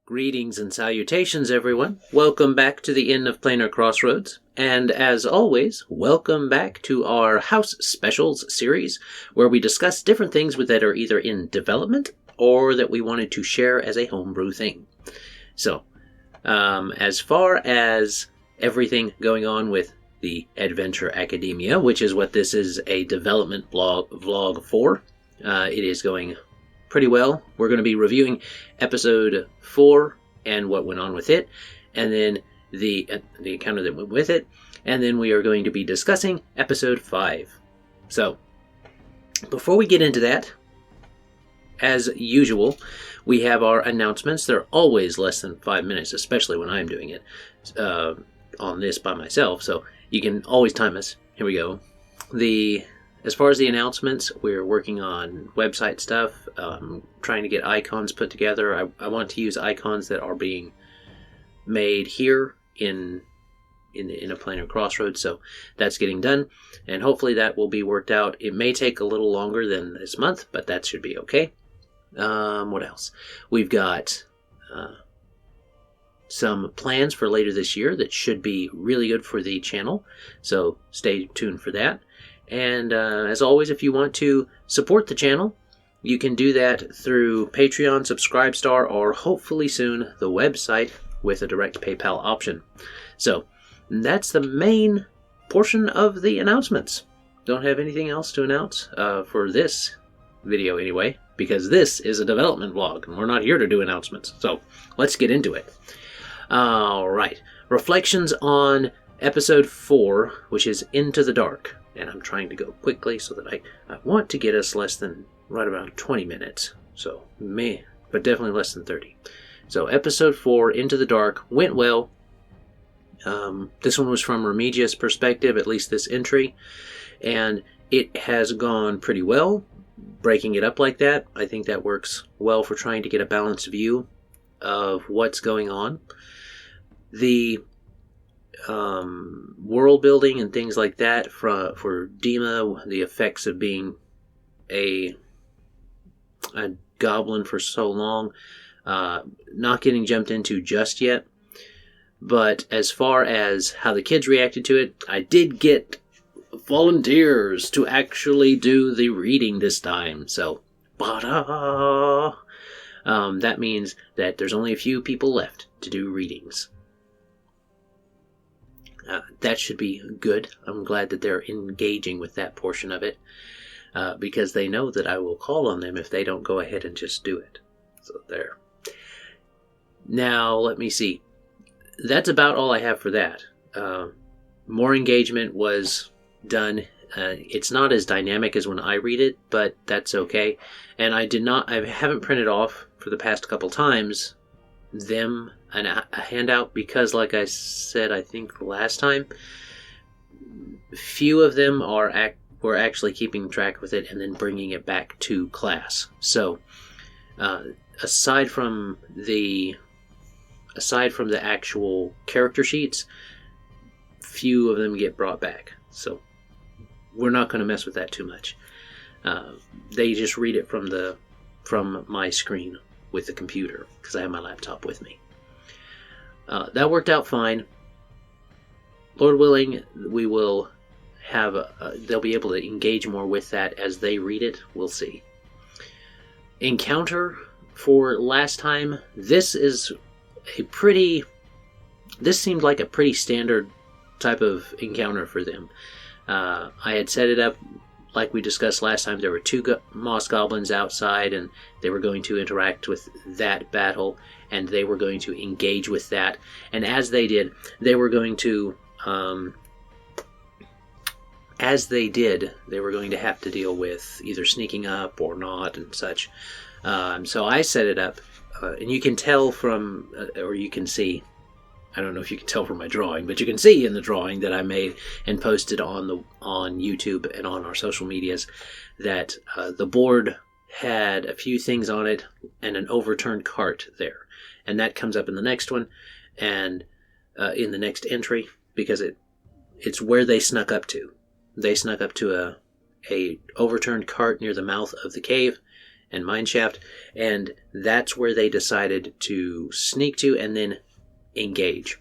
Greetings and salutations, everyone. Welcome back to the Inn of Planar Crossroads. And as always, welcome back to our House Specials series, where we discuss different things that are either in development or that we wanted to share as a homebrew thing. So, as far as everything going on with the Adventure Academia, which is what this is a development vlog for, it is going pretty well. We're going to be reviewing episode 4 and what went on with it, and then the encounter that went with it, and then we are going to be discussing episode 5. So, before we get into that, as usual, we have our announcements. They're always less than 5 minutes, especially when I'm doing it on this by myself, so you can always time us. Here we go. As far as the announcements, we're working on website stuff, trying to get icons put together. I want to use icons that are being made here in a Planar Crossroads, so that's getting done, and hopefully that will be worked out. It may take a little longer than this month, but that should be okay. What else? We've got some plans for later this year that should be really good for the channel, so stay tuned for that. And as always, if you want to support the channel, you can do that through Patreon, Subscribestar, or hopefully soon the website with a direct PayPal option. So that's the main portion of the announcements. Don't have anything else to announce for this video anyway, because this is a development vlog and we're not here to do announcements. So let's get into it. All right, reflections on episode 4, which is Into the Dark. And I'm trying to go quickly so that I want to get us less than right around 20 minutes. So, but definitely less than 30. So, episode 4, Into the Dark, went well. This one was from Remigia's perspective, at least this entry. And it has gone pretty well, breaking it up like that. I think that works well for trying to get a balanced view of what's going on. The world building and things like that for Dima, the effects of being a goblin for so long, not getting jumped into just yet. But as far as how the kids reacted to it, I did get volunteers to actually do the reading this time. So, that means that there's only a few people left to do readings. That should be good. I'm glad that they're engaging with that portion of it, because they know that I will call on them if they don't go ahead and just do it. So there. Now, let me see. That's about all I have for that. More engagement was done. It's not as dynamic as when I read it, but that's okay. And I haven't printed off for the past couple times a handout because, like I said, I think last time, few of them were actually keeping track with it and then bringing it back to class. So, aside from the actual character sheets, few of them get brought back. So, we're not going to mess with that too much. They just read it from my screen with the computer, because I have my laptop with me. That worked out fine. Lord willing, we will have they'll be able to engage more with that as they read it. We'll see. Encounter for last time. This seemed like a pretty standard type of encounter for them. I had set it up like we discussed last time. There were 2 moss goblins outside, and they were going to interact with that battle, and they were going to engage with that. And as they did, they were going to have to deal with either sneaking up or not and such. So I set it up, and you can tell or you can see, I don't know if you can tell from my drawing, but you can see in the drawing that I made and posted on YouTube and on our social medias that the board had a few things on it and an overturned cart there. And that comes up in the next one and in the next entry because it's where they snuck up to. They snuck up to a overturned cart near the mouth of the cave, and mineshaft, and that's where they decided to sneak to and then engage.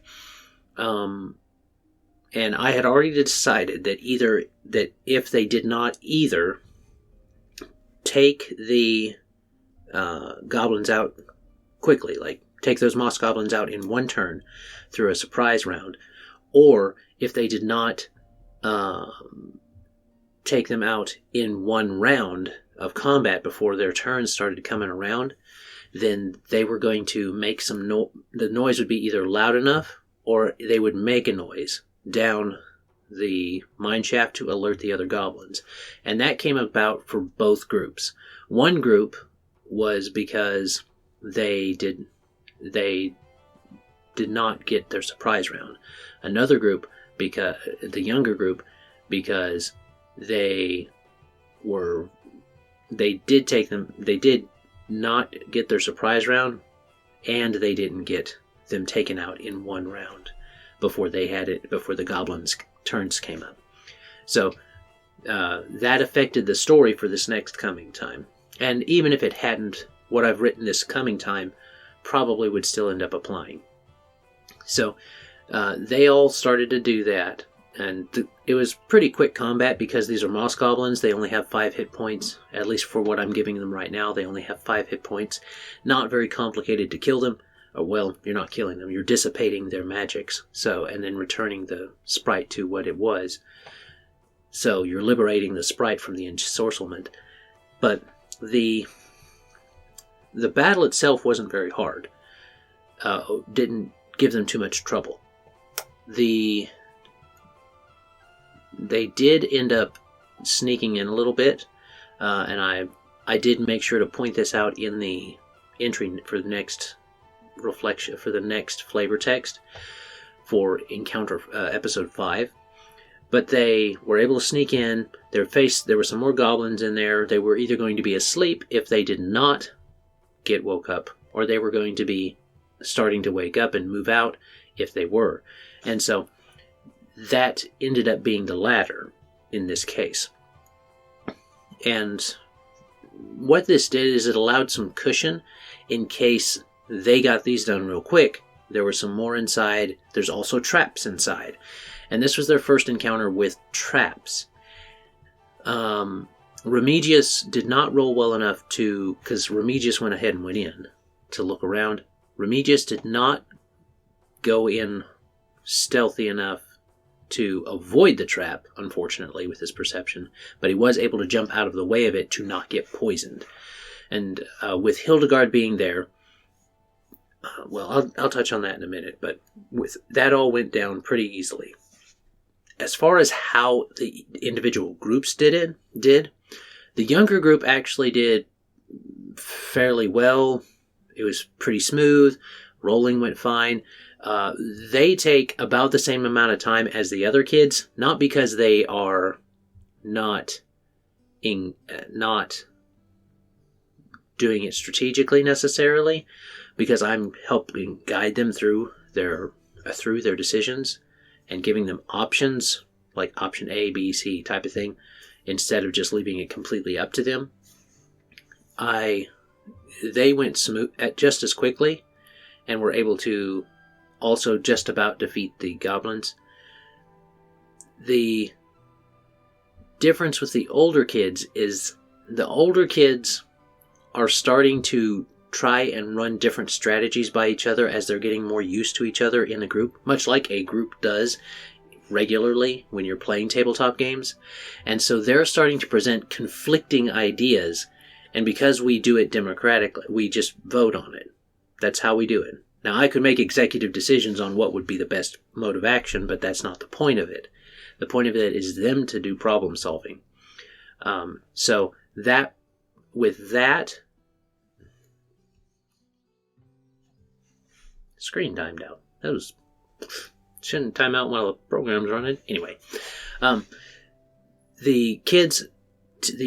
And I had already decided that if they did not either take the goblins out quickly, like take those moss goblins out in one turn through a surprise round, or if they did not take them out in one round of combat before their turns started coming around, then they were going to make the noise would be either loud enough or they would make a noise down the mineshaft to alert the other goblins. And that came about for both groups. One group was because they did not get their surprise round. Another group, because the younger group, because they did not get their surprise round, and they didn't get them taken out in one round before the goblins' turns came up. So that affected the story for this next coming time. And even if it hadn't, what I've written this coming time probably would still end up applying. So they all started to do that. And it was pretty quick combat because these are moss goblins. They only have 5 hit points. At least for what I'm giving them right now, they only have 5 hit points. Not very complicated to kill them. Well, you're not killing them. You're dissipating their magics. And then returning the sprite to what it was. So you're liberating the sprite from the ensorcelment. But the battle itself wasn't very hard. Didn't give them too much trouble. They did end up sneaking in a little bit, and I did make sure to point this out in the entry for the next reflection, for the next flavor text for Encounter episode 5. But they were able to sneak in. There were some more goblins in there. They were either going to be asleep if they did not get woke up, or they were going to be starting to wake up and move out if they were. And so that ended up being the latter in this case. And what this did is it allowed some cushion in case they got these done real quick. There were some more inside. There's also traps inside. And this was their first encounter with traps. Remigius did not roll well enough because Remigius went ahead and went in to look around. Remigius did not go in stealthy enough to avoid the trap, unfortunately, with his perception, but he was able to jump out of the way of it to not get poisoned. And with Hildagarde being there, I'll touch on that in a minute, but that all went down pretty easily. As far as how the individual groups did, the younger group actually did fairly well. It was pretty smooth. Rolling went fine. They take about the same amount of time as the other kids, not because they are not doing it strategically necessarily, because I'm helping guide them through their decisions and giving them options, like option A, B, C type of thing, instead of just leaving it completely up to them. They went smooth just as quickly and were able to also just about defeat the goblins. The difference with the older kids is the older kids are starting to try and run different strategies by each other as they're getting more used to each other in a group, much like a group does regularly when you're playing tabletop games. And so they're starting to present conflicting ideas, and because we do it democratically, we just vote on it. That's how we do it. Now, I could make executive decisions on what would be the best mode of action, but that's not the point of it. The point of it is them to do problem solving. So that, with that, screen timed out. That shouldn't time out while the program's running. Anyway, the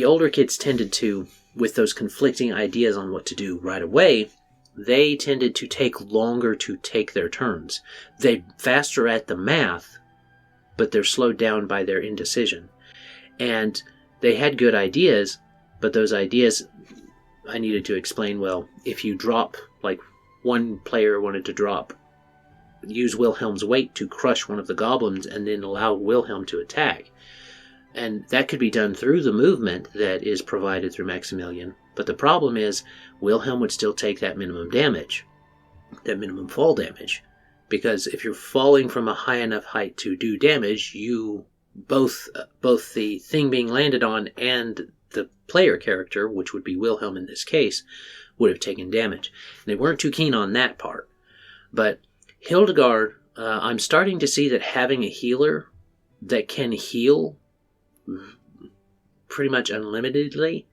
older kids tended to, with those conflicting ideas on what to do right away, they tended to take longer to take their turns. They're faster at the math, but they're slowed down by their indecision. And they had good ideas, but those ideas I needed to explain, well, if you drop, like one player wanted to use Wilhelm's weight to crush one of the goblins and then allow Wilhelm to attack. And that could be done through the movement that is provided through Maximilian. But the problem is, Wilhelm would still take that minimum damage, that minimum fall damage. Because if you're falling from a high enough height to do damage, both the thing being landed on and the player character, which would be Wilhelm in this case, would have taken damage. And they weren't too keen on that part. But Hildagarde, I'm starting to see that having a healer that can heal pretty much unlimitedly,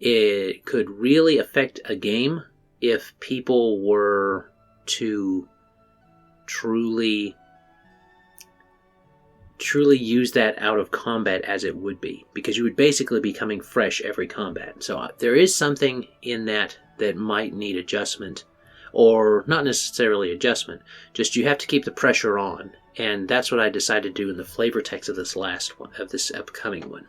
it could really affect a game if people were to truly use that out of combat as it would be, because you would basically be coming fresh every combat. So there is something in that might need adjustment, or not necessarily adjustment, just you have to keep the pressure on, and that's what I decided to do in the flavor text of this last one, of this upcoming one.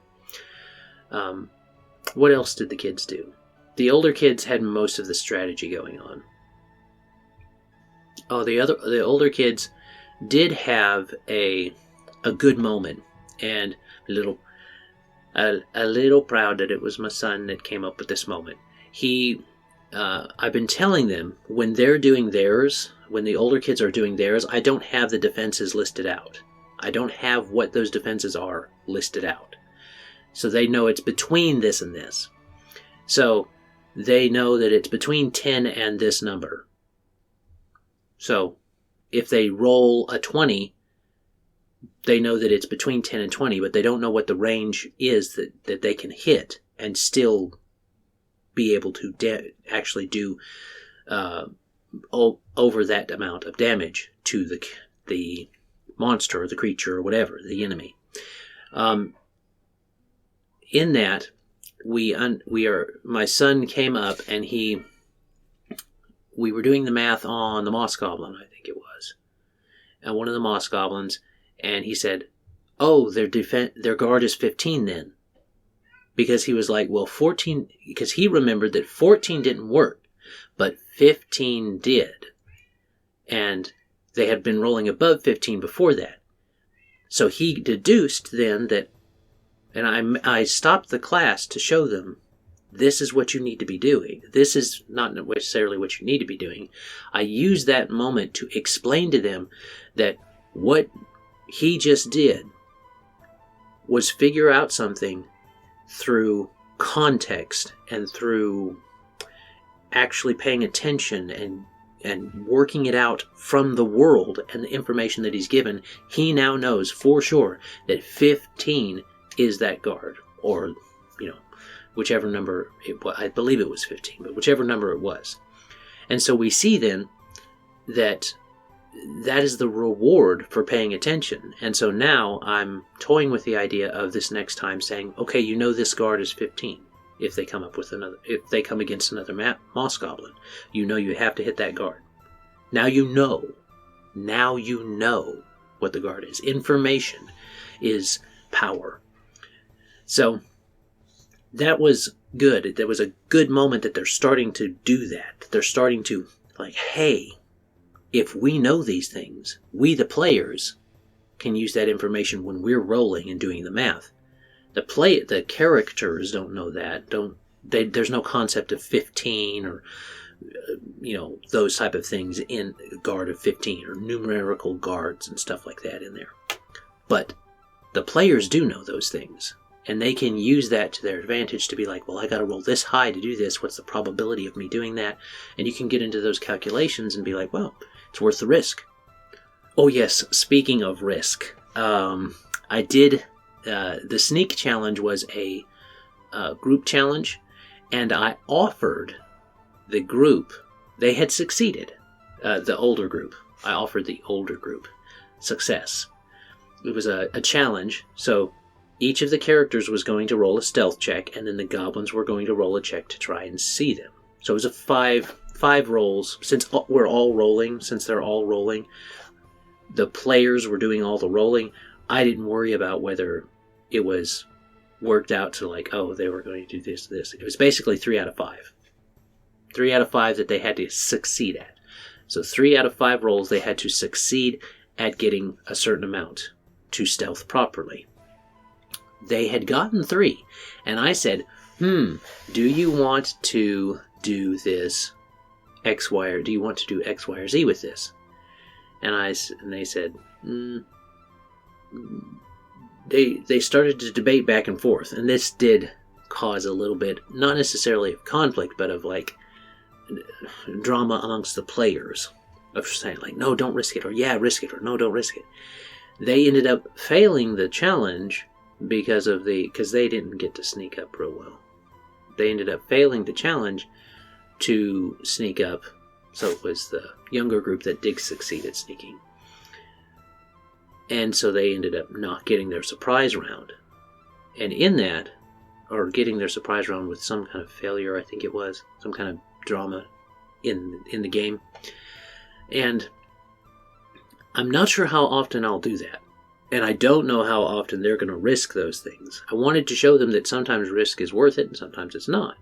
What else did the kids do? The older kids had most of the strategy going on. Oh, the older kids did have a good moment, and a little proud that it was my son that came up with this moment. I've been telling them when they're doing theirs, when the older kids are doing theirs, I don't have the defenses listed out. I don't have what those defenses are listed out. So they know it's between this and this. So they know that it's between 10 and this number. So if they roll a 20, they know that it's between 10 and 20, but they don't know what the range is that they can hit and still be able to actually do over that amount of damage to the monster or the creature or whatever, the enemy. In that, my son came up and we were doing the math on the Moss Goblin, I think it was, and one of the Moss Goblins, and he said, "Oh, their guard is 15 then," because he was like, "Well, 14," because he remembered that 14 didn't work, but 15 did, and they had been rolling above 15 before that, so he deduced then that. And I stopped the class to show them, this is what you need to be doing. This is not necessarily what you need to be doing. I used that moment to explain to them that what he just did was figure out something through context and through actually paying attention and working it out from the world and the information that he's given. He now knows for sure that 15 is that guard, or, whichever number it was. I believe it was 15, but whichever number it was. And so we see then that is the reward for paying attention. And so now I'm toying with the idea of this next time saying, okay, this guard is 15. If they come against another Moss Goblin, you have to hit that guard. Now you know what the guard is. Information is power. So that was good. That was a good moment that they're starting to do that. They're starting to, hey, if we know these things, we the players can use that information when we're rolling and doing the math. The characters don't know that. There's no concept of 15 or those type of things in guard of 15 or numerical guards and stuff like that in there. But the players do know those things. And they can use that to their advantage to be like, well, I got to roll this high to do this. What's the probability of me doing that? And you can get into those calculations and be like, well, it's worth the risk. Oh, yes. Speaking of risk, I did. The sneak challenge was a group challenge, and I offered the group. They had succeeded. The older group. I offered the older group success. It was a challenge, so each of the characters was going to roll a stealth check, and then the goblins were going to roll a check to try and see them. So it was a five rolls. Since they're all rolling, the players were doing all the rolling. I didn't worry about whether it was worked out to they were going to do this. It was basically 3 out of 5. 3 out of 5 that they had to succeed at. So 3 out of 5 rolls they had to succeed at getting a certain amount to stealth properly. They had gotten 3, and I said, do you want to do this X, Y, or do you want to do X, Y, or Z with this? And they said, they started to debate back and forth, and this did cause a little bit, not necessarily of conflict, but of like drama amongst the players, of saying like, no, don't risk it, or yeah, risk it, or no, don't risk it. They ended up failing the challenge because they didn't get to sneak up real well. They ended up failing the challenge to sneak up, so it was the younger group that did succeed at sneaking. And so they ended up not getting their surprise round. And in that, or getting their surprise round with some kind of failure, I think it was, some kind of drama in the game. And I'm not sure how often I'll do that. And I don't know how often they're going to risk those things. I wanted to show them that sometimes risk is worth it and sometimes it's not.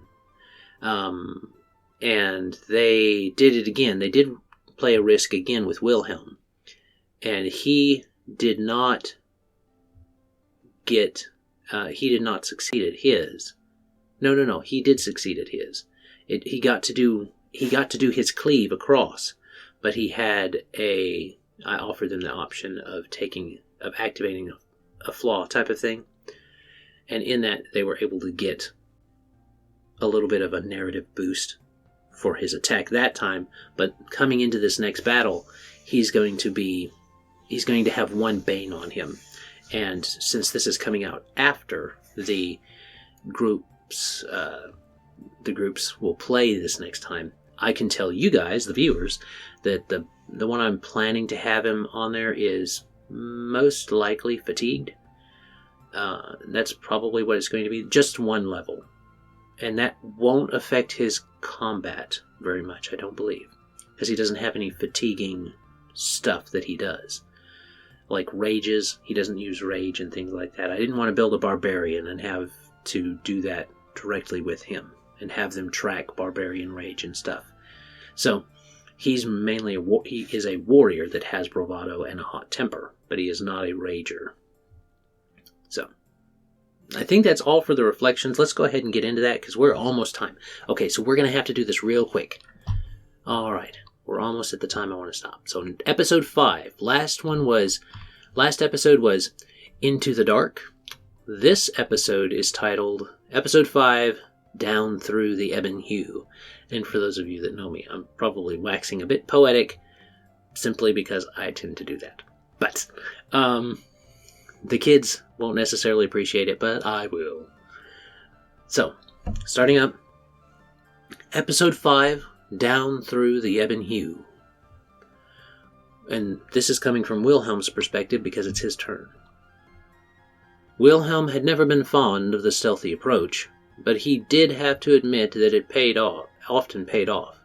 And they did it again. They did play a risk again with Wilhelm. And he did not succeed at his. No. He did succeed at his. He got to do his cleave across, but I offered them the option of activating a flaw type of thing, and in that they were able to get a little bit of a narrative boost for his attack that time. But coming into this next battle, he's going to have 1 bane on him, and since this is coming out after the groups will play this next time, I can tell you guys, the viewers, that the one I'm planning to have him on there is most likely fatigued. That's probably what it's going to be, just 1 level. And that won't affect his combat very much, I don't believe, because he doesn't have any fatiguing stuff that he does. Like rages, he doesn't use rage and things like that. I didn't want to build a barbarian and have to do that directly with him and have them track barbarian rage and stuff. So he's mainly he is a warrior that has bravado and a hot temper, but he is not a rager. So I think that's all for the reflections. Let's go ahead and get into that because we're almost time. Okay, so we're going to have to do this real quick. All right, we're almost at the time I want to stop. So episode 5, last episode was Into the Dark. This episode is titled Episode 5, Down Through the Ebon Hue. And for those of you that know me, I'm probably waxing a bit poetic simply because I tend to do that. But the kids won't necessarily appreciate it, but I will. So, starting up, Episode 5, Down Through the Ebon Hue. And this is coming from Wilhelm's perspective because it's his turn. Wilhelm had never been fond of the stealthy approach, but he did have to admit that it often paid off.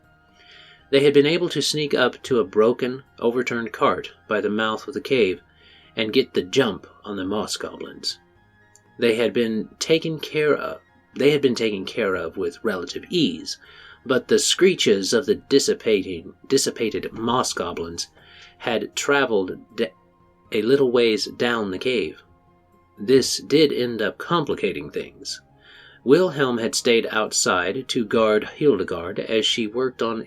They had been able to sneak up to a broken, overturned cart by the mouth of the cave and get the jump on the moss goblins. They had been taken care of with relative ease, but the screeches of the dissipated moss goblins had traveled a little ways down the cave. This did end up complicating things. Wilhelm had stayed outside to guard Hildagarde as she worked on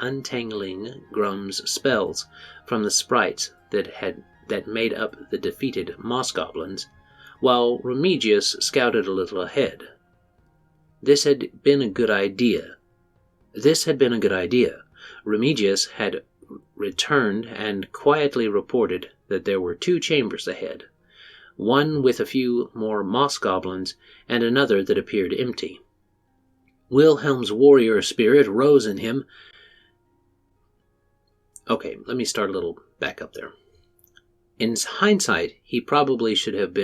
untangling Grum's spells from the sprites that made up the defeated moss goblins, while Remigius scouted a little ahead. This had been a good idea. Remigius had returned and quietly reported that there were 2 chambers ahead, one with a few more moss goblins and another that appeared empty. Wilhelm's warrior spirit rose in him. Okay, let me start a little back up there. In hindsight, he probably should have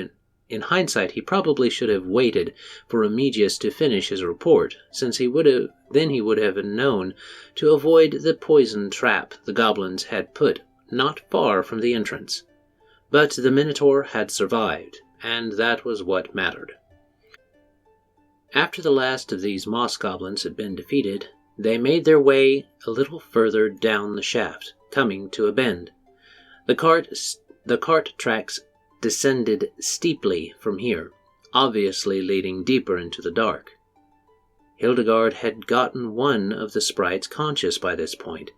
waited for Remigius to finish his report, since he would have known to avoid the poison trap the goblins had put not far from the entrance. But the Minotaur had survived, and that was what mattered. After the last of these moss goblins had been defeated, They made their way a little further down the shaft, coming to a bend. The cart tracks descended steeply from here, obviously leading deeper into the dark. Hildagarde had gotten one of the sprites conscious by this point,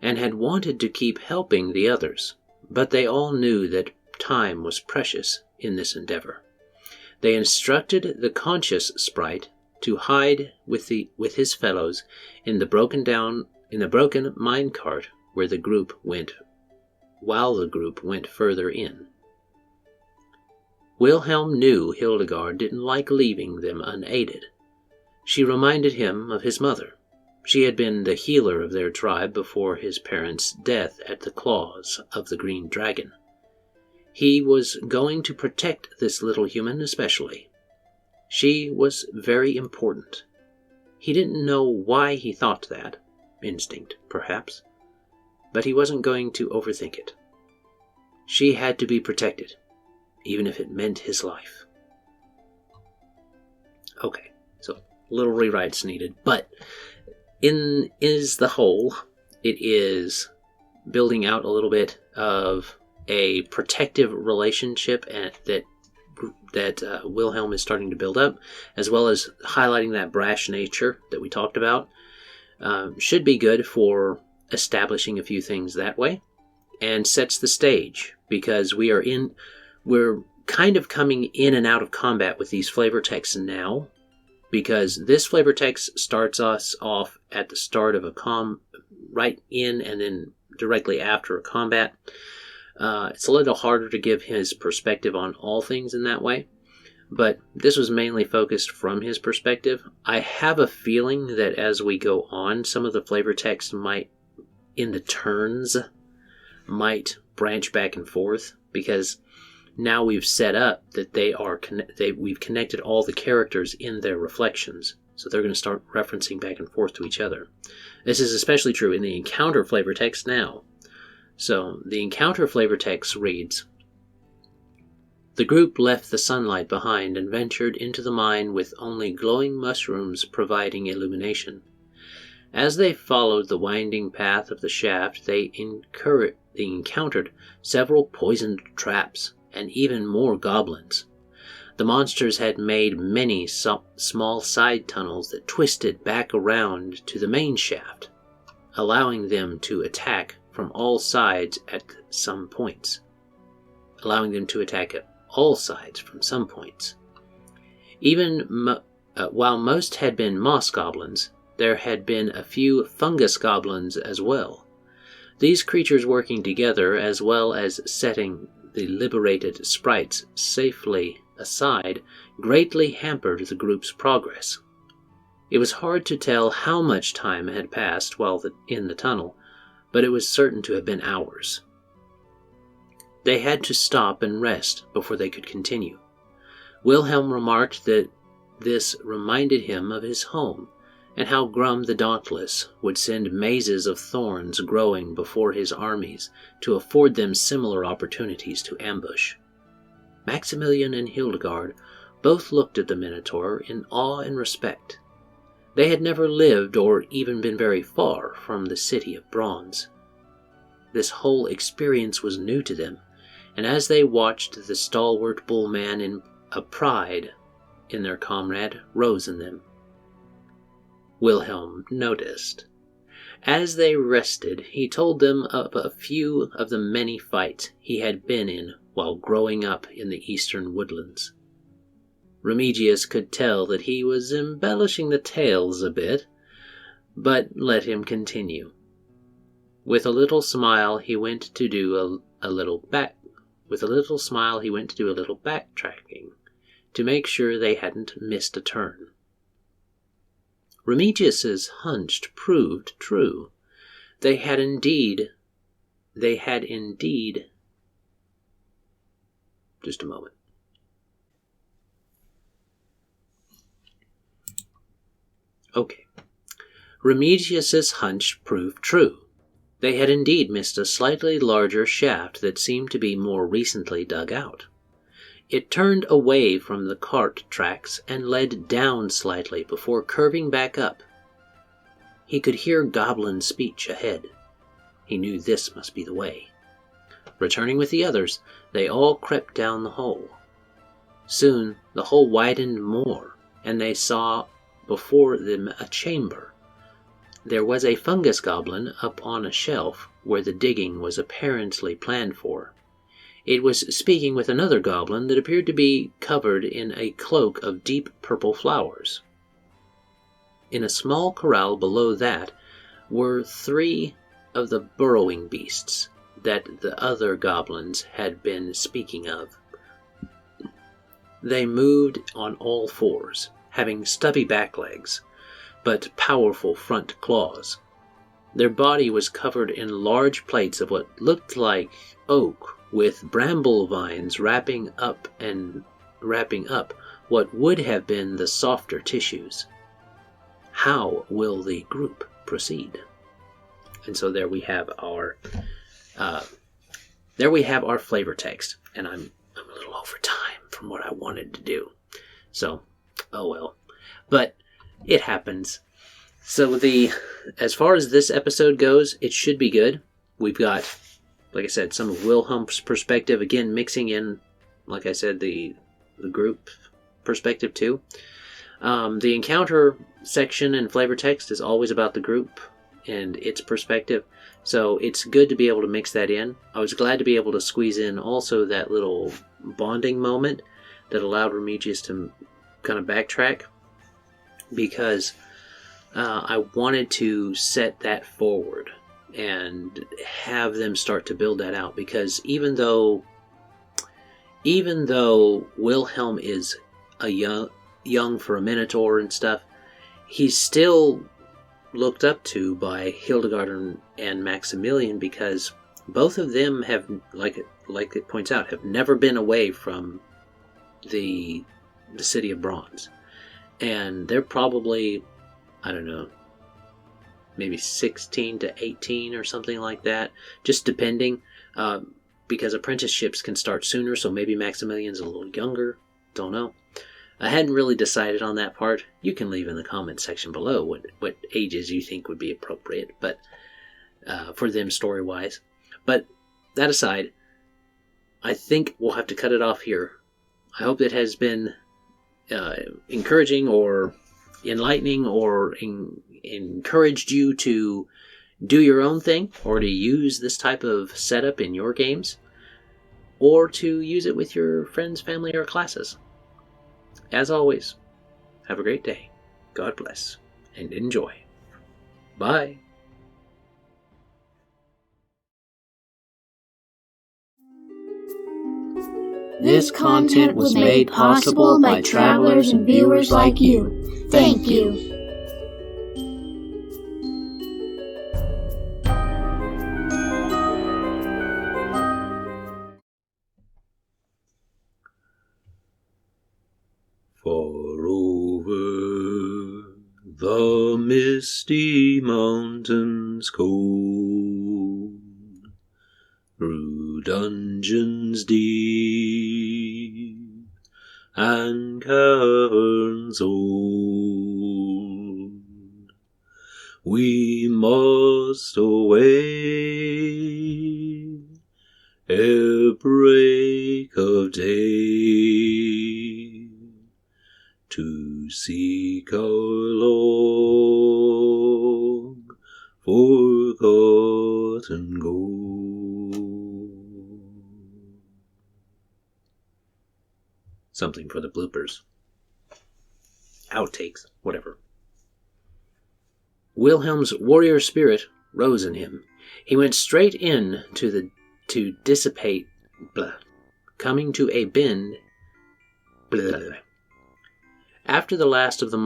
and had wanted to keep helping the others, but they all knew that time was precious in this endeavor. They instructed the conscious sprite to hide with his fellows in the broken minecart while the group went further in. Wilhelm knew Hildagarde didn't like leaving them unaided. She reminded him of his mother. She had been the healer of their tribe before his parents' death at the claws of the green dragon. He was going to protect this little human especially. She was very important. He didn't know why he thought that. Instinct, perhaps. But he wasn't going to overthink it. She had to be protected, even if it meant his life. Okay, so little rewrites needed, but is the whole, it is building out a little bit of a protective relationship that Wilhelm is starting to build up, as well as highlighting that brash nature that we talked about. Should be good for establishing a few things that way, and sets the stage, because we're kind of coming in and out of combat with these flavor texts now, because this flavor text starts us off at the start of right in and then directly after a combat. It's a little harder to give his perspective on all things in that way, but this was mainly focused from his perspective. I have a feeling that as we go on, some of the flavor text in the turns, might branch back and forth, because now we've set up that we've connected all the characters in their reflections, so they're going to start referencing back and forth to each other. This is especially true in the encounter flavor text now. So the encounter flavor text reads, "The group left the sunlight behind and ventured into the mine with only glowing mushrooms providing illumination. As they followed the winding path of the shaft, they encountered several poisoned traps and even more goblins. The monsters had made many small side tunnels that twisted back around to the main shaft, allowing them to attack from all sides at some points. While most had been moss goblins, there had been a few fungus goblins as well. These creatures working together, as well as setting the liberated sprites safely aside, greatly hampered the group's progress. It was hard to tell how much time had passed while in the tunnel, but it was certain to have been hours. They had to stop and rest before they could continue. Wilhelm remarked that this reminded him of his home, and how Grum the Dauntless would send mazes of thorns growing before his armies to afford them similar opportunities to ambush. Maximilian and Hildagarde both looked at the Minotaur in awe and respect. They had never lived or even been very far from the city of bronze. This whole experience was new to them, and as they watched the stalwart bullman, a pride in their comrade rose in them. Wilhelm noticed. As they rested, he told them of a few of the many fights he had been in while growing up in the eastern woodlands. Remigius could tell that he was embellishing the tales a bit, but let him continue. With a little smile, he went to do a little backtracking to make sure they hadn't missed a turn. Remigius's hunch proved true. They had indeed. Just a moment. Okay. Remigius's hunch proved true. They had indeed missed a slightly larger shaft that seemed to be more recently dug out. It turned away from the cart tracks and led down slightly before curving back up. He could hear goblin speech ahead. He knew this must be the way. Returning with the others, they all crept down the hole. Soon the hole widened more, and they saw before them a chamber. There was a fungus goblin up on a shelf where the digging was apparently planned for. It was speaking with another goblin that appeared to be covered in a cloak of deep purple flowers. In a small corral below that were 3 of the burrowing beasts that the other goblins had been speaking of. They moved on all 4s, having stubby back legs, but powerful front claws. Their body was covered in large plates of what looked like oak, with bramble vines wrapping up what would have been the softer tissues. How will the group proceed? And so there we have our flavor text, and I'm a little over time from what I wanted to do. So, oh well. But it happens. So as far as this episode goes, it should be good. We've got, like I said, some of Wilhelm's perspective, again mixing in, like I said, the group perspective too. The encounter section and flavor text is always about the group and its perspective, so it's good to be able to mix that in. I was glad to be able to squeeze in also that little bonding moment that allowed Remigius to kind of backtrack, because I wanted to set that forward and have them start to build that out, because even though Wilhelm is a young for a Minotaur and stuff, he's still looked up to by Hildagarde and Maximilian, because both of them have, like it points out, have never been away from the City of Bronze. And they're probably, I don't know, maybe 16 to 18 or something like that, just depending, because apprenticeships can start sooner, so maybe Maximilian's a little younger, don't know. I hadn't really decided on that part. You can leave in the comments section below what ages you think would be appropriate, but for them story-wise. But that aside, I think we'll have to cut it off here. I hope it has been encouraging or enlightening, or encouraged you to do your own thing, or to use this type of setup in your games, or to use it with your friends, family, or classes. As always, have a great day, God bless, and enjoy. Bye. This content was made possible by travelers and viewers like you. Thank you. Far over the misty mountains cold, through dungeons deep and caverns old, we must away ere break of day, to seek our long forgotten gold. Something for the bloopers. Outtakes, whatever. Wilhelm's warrior spirit rose in him. He went straight in to dissipate, coming to a bend. After the last of the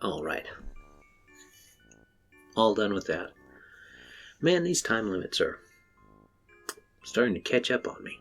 all right. All done with that. Man, these time limits are starting to catch up on me.